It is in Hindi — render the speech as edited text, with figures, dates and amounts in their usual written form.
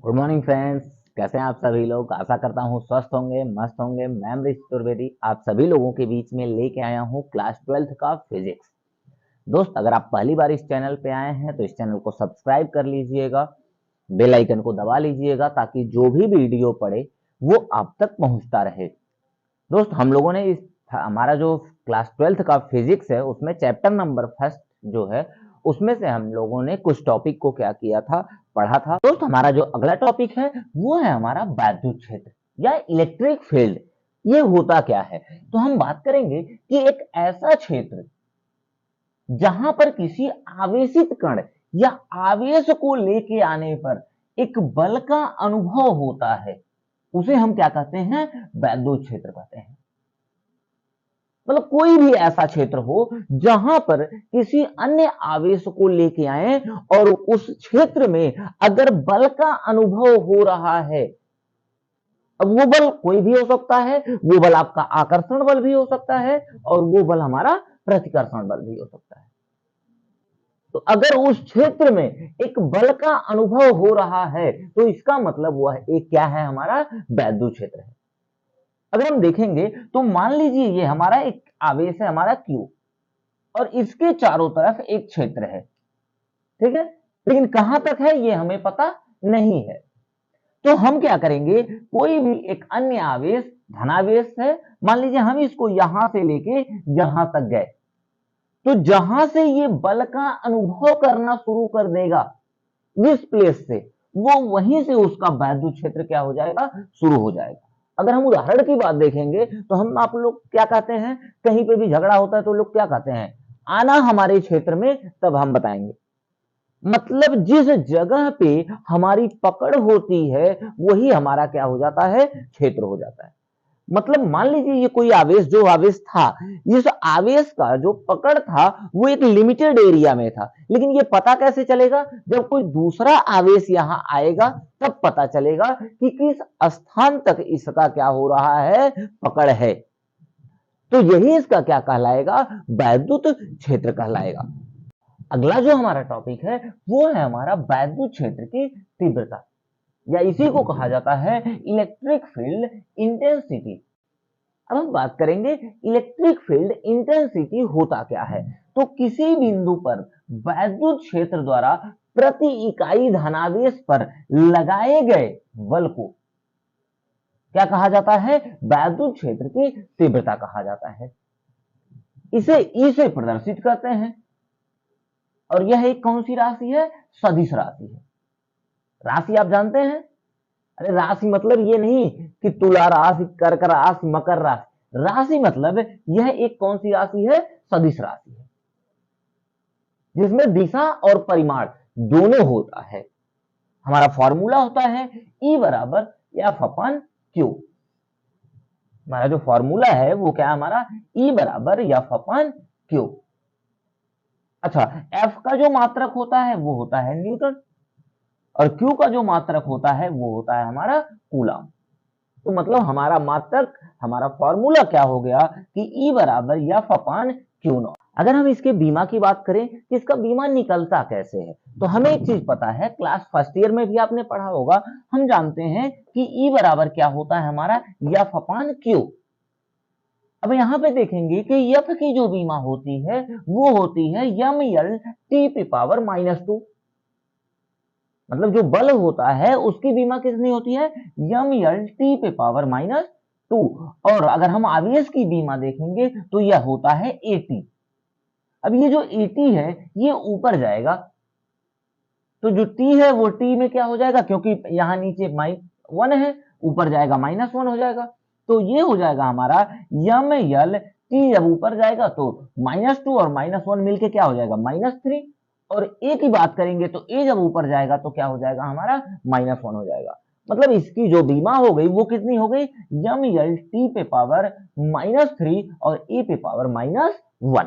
Good morning friends. कैसे हैं आप सभी लोग? आशा करता हूँ स्वस्थ होंगे, मस्त होंगे। मैं अमरीश चतुर्वेदी आप सभी लोगों के बीच में लेके आया हूँ क्लास 12th का फिजिक्स। दोस्त, अगर आप पहली बार इस चैनल पे आए हैं तो इस चैनल को सब्सक्राइब कर लीजिएगा, बेल आइकन को दबा लीजिएगा ताकि जो भी वीडियो पड़े वो आप तक पहुंचता रहे। दोस्त, हम लोगों ने हमारा जो क्लास 12th का फिजिक्स है उसमें चैप्टर नंबर फर्स्ट जो है उसमें से हम लोगों ने कुछ टॉपिक को क्या किया था, पढ़ा था। दोस्त, हमारा जो अगला टॉपिक है वो है हमारा वैद्युत क्षेत्र या इलेक्ट्रिक फील्ड। ये होता क्या है? तो हम बात करेंगे कि एक ऐसा क्षेत्र जहां पर किसी आवेशित कण या आवेश को लेके आने पर एक बल का अनुभव होता है, उसे हम क्या कहते हैं? वैद्युत क्षेत्र कहते हैं। मतलब कोई भी ऐसा क्षेत्र हो जहां पर किसी अन्य आवेश को लेके आए और उस क्षेत्र में अगर बल का अनुभव हो रहा है, अब वो बल कोई भी हो सकता है, वो बल आपका आकर्षण बल भी हो सकता है और वो बल हमारा प्रतिकर्षण बल भी हो सकता है। तो अगर उस क्षेत्र में एक बल का अनुभव हो रहा है तो इसका मतलब वह एक क्या है? हमारा वैद्युत क्षेत्र है। अगर हम देखेंगे तो मान लीजिए ये हमारा एक आवेश है, हमारा Q, और इसके चारों तरफ एक क्षेत्र है, ठीक है। लेकिन कहां तक है ये हमें पता नहीं है। तो हम क्या करेंगे? कोई भी एक अन्य आवेश धनावेश है, मान लीजिए हम इसको यहां से लेके यहां तक गए, तो जहां से ये बल का अनुभव करना शुरू कर देगा इस प्लेस से, वो वहीं से उसका वैद्युत क्षेत्र क्या हो जाएगा? शुरू हो जाएगा। अगर हम उदाहरण की बात देखेंगे तो हम आप लोग क्या कहते हैं? कहीं पे भी झगड़ा होता है तो लोग क्या कहते हैं? आना हमारे क्षेत्र में, तब हम बताएंगे। मतलब जिस जगह पे हमारी पकड़ होती है वही हमारा क्या हो जाता है? क्षेत्र हो जाता है। मतलब मान लीजिए ये कोई आवेश, जो आवेश था, इस आवेश का जो पकड़ था वो एक लिमिटेड एरिया में था, लेकिन ये पता कैसे चलेगा? जब कोई दूसरा आवेश यहां आएगा तब पता चलेगा कि किस स्थान तक इसका क्या हो रहा है? पकड़ है। तो यही इसका क्या कहलाएगा? वैद्युत क्षेत्र कहलाएगा। अगला जो हमारा टॉपिक है वो है हमारा वैद्युत क्षेत्र की तीव्रता, या इसी को कहा जाता है इलेक्ट्रिक फील्ड इंटेंसिटी। अब हम बात करेंगे इलेक्ट्रिक फील्ड इंटेंसिटी होता क्या है। तो किसी बिंदु पर वैद्युत क्षेत्र द्वारा प्रति इकाई धनावेश पर लगाए गए बल को क्या कहा जाता है? वैद्युत क्षेत्र की तीव्रता कहा जाता है। इसे ई से प्रदर्शित करते हैं और यह एक कौन सी राशि है? सदिश राशि है। राशि आप जानते हैं? अरे राशि मतलब ये नहीं कि तुला राशि, कर्क राशि, मकर राशि। राशि मतलब यह एक कौन सी राशि है? सदिश राशि है, जिसमें दिशा और परिमाण दोनों होता है। हमारा फॉर्मूला होता है E बराबर एफ अपन क्यू। हमारा जो फॉर्मूला है वो क्या है? हमारा E बराबर एफ अपन क्यू। अच्छा, F का जो मात्रक होता है वो होता है न्यूटन, और Q का जो मात्रक होता है वो होता है हमारा कूलम। तो मतलब हमारा मात्रक, हमारा फॉर्मूला क्या हो गया कि E बराबर एफ अपान क्यू नॉट। अगर हम इसके बीमा की बात करें कि इसका बीमा निकलता कैसे है, तो हमें एक चीज पता है, क्लास फर्स्ट ईयर में भी आपने पढ़ा होगा। हम जानते हैं कि E बराबर क्या होता है? हमारा एफ अपान क्यू। अब यहां पे देखेंगे कि एफ की जो बीमा होती है वो होती है एम एल टी पे पावर -2। मतलब जो बल होता है उसकी बीमा कितनी होती है? एम एल टी पे पावर -2। और अगर हम आवेश की बीमा देखेंगे तो यह होता है एटी। अब ये जो एटी है ये ऊपर जाएगा, तो जो टी है वो टी में क्या हो जाएगा? क्योंकि यहाँ नीचे -1 है, ऊपर जाएगा -1 हो जाएगा। तो ये हो जाएगा हमारा एम एल टी। जब ऊपर जाएगा तो -2 और -1 मिलके क्या हो जाएगा? -3। और ए की बात करेंगे तो ए जब ऊपर जाएगा तो क्या हो जाएगा? हमारा -1 हो जाएगा। मतलब इसकी जो बीमा हो गई वो कितनी हो गई? एम एल टी पे पावर -3 और ए पे पावर -1।